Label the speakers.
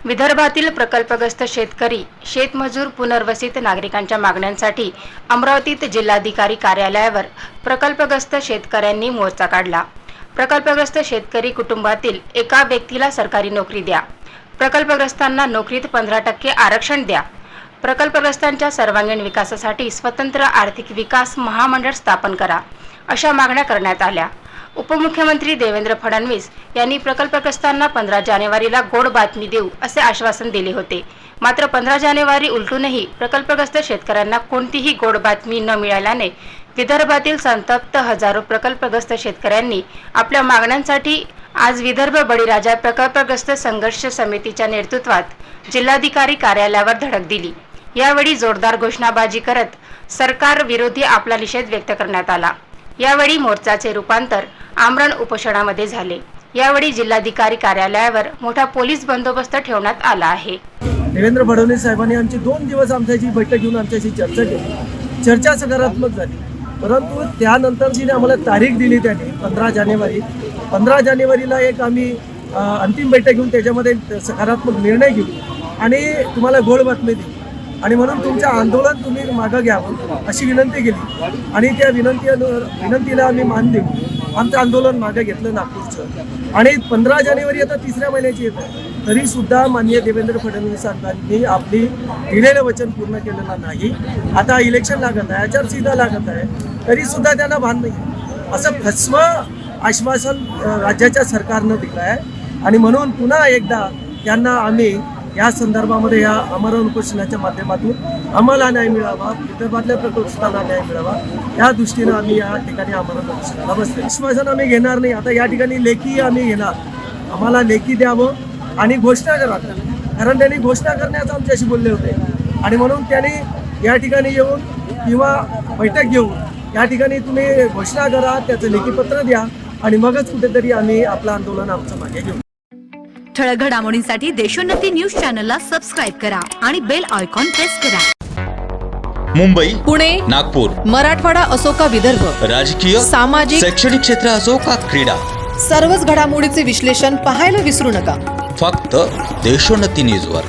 Speaker 1: विदर्भातील प्रकल्पग्रस्त शेतकरी, शेतमजूर, पुनर्वसित नागरिकांच्या मागण्यांसाठी अमरावतीत जिल्हाधिकारी कार्यालयावर प्रकल्पग्रस्त शेतकऱ्यांनी मोर्चा काढला। प्रकल्पग्रस्त शेतकरी कुटुंबातील एका व्यक्तीला सरकारी नोकरी द्या, प्रकल्पग्रस्तांना नोकरीत 15% आरक्षण द्या, प्रकल्पग्रस्तांच्या सर्वांगीण विकासासाठी स्वतंत्र आर्थिक विकास महामंडळ स्थापन करा, अशा मागण्या करण्यात आल्या। उपमुख्यमंत्री देवेंद्र फडणवीस यांनी प्रकल्पग्रस्तांना 15 जानेवारीला गोड बातमी देऊ असे आश्वासन दिले होते। मात्र 15 जानेवारी उलटूनही प्रकल्पग्रस्त शेतकऱ्यांना कोणतीही गोड बातमी न मिळाल्याने विदर्भातील संतप्त हजारो प्रकल्पग्रस्त शेतकऱ्यांनी आपल्या मागण्यांसाठी आज विदर्भ बळीराजा प्रकल्पग्रस्त संघर्ष समितीच्या नेतृत्वात जिल्हाधिकारी कार्यालयावर धडक दिली। यावेळी जोरदार घोषणाबाजी करत सरकार विरोधी आपला निषेध व्यक्त करण्यात आला। यावेळी मोर्चाचे रूपांतर आमरण उपोषणामध्ये झाले। यावेळी जिल्हाधिकारी कार्यालयावर मोठा पोलीस बंदोबस्त ठेवण्यात आला आहे।
Speaker 2: देवेंद्र फडणवीस साहेबांनी आमची 2 दिवस आमच्याशी बैठक घेऊन आमच्याशी चर्चा केली। चर्चा सकारात्मक झाली, परंतु त्यानंतर जिने आम्हाला तारीख दिली त्यांनी 15 जानेवारी 15 जानेवारीला एक आम्ही अंतिम बैठक घेऊन त्याच्यामध्ये सकारात्मक निर्णय घेऊ आणि तुम्हाला गोड बातमी देऊ आणि म्हणून तुमचं आंदोलन तुम्ही मागं घ्यावं अशी विनंती केली आणि त्या विनंतीला आम्ही मान देऊ आमचं आंदोलन मागं घेतलं नागपूरचं। आणि 15 जानेवारी आता 3ऱ्या महिन्याची येत आहे, तरीसुद्धा माननीय देवेंद्र फडणवीस साहेबांनी आपली दिलेलं वचन पूर्ण केलेलं नाही। आता इलेक्शन लागत आहे, आचारसंहिता लागत आहे, तरीसुद्धा त्यांना भान नाही। असं फसव आश्वासन राज्याच्या सरकारनं दिलं आहे आणि म्हणून पुन्हा एकदा त्यांना आम्ही या संदर्भामध्ये या आमरण उपोषणाच्या माध्यमातून आम्हाला न्याय मिळावा, विदर्भातल्या प्रकल्पग्रस्तांना न्याय मिळावा या दृष्टीनं आम्ही या ठिकाणी आमरण उपोषणाला बसले। आश्वासन आम्ही घेणार नाही, आता या ठिकाणी लेखी आम्ही घेणार, आम्हाला लेखी द्यावं आणि घोषणा करा, कारण त्यांनी घोषणा करण्याचं आमच्याशी बोलले होते आणि म्हणून त्यांनी या ठिकाणी येऊन किंवा बैठक घेऊन या ठिकाणी तुम्ही घोषणा करा, त्याचं लेखी पत्र द्या आणि मगच कुठेतरी आम्ही आपलं आंदोलन आमचं मागे घेऊ।
Speaker 3: ठळक घडामोडींसाठी देशोन्नती न्यूज चॅनलला सबस्क्राइब करा आणि बेल आयकॉन प्रेस करा।
Speaker 4: मुंबई,
Speaker 5: पुणे,
Speaker 4: नागपूर,
Speaker 5: मराठवाडा असो का विदर्भ,
Speaker 4: राजकीय,
Speaker 5: सामाजिक,
Speaker 4: शैक्षणिक क्षेत्र असो का क्रीडा,
Speaker 5: सर्वच घडामोडीचे विश्लेषण पाहायला विसरू नका।
Speaker 4: फक्त देशोन्नती न्यूजवर।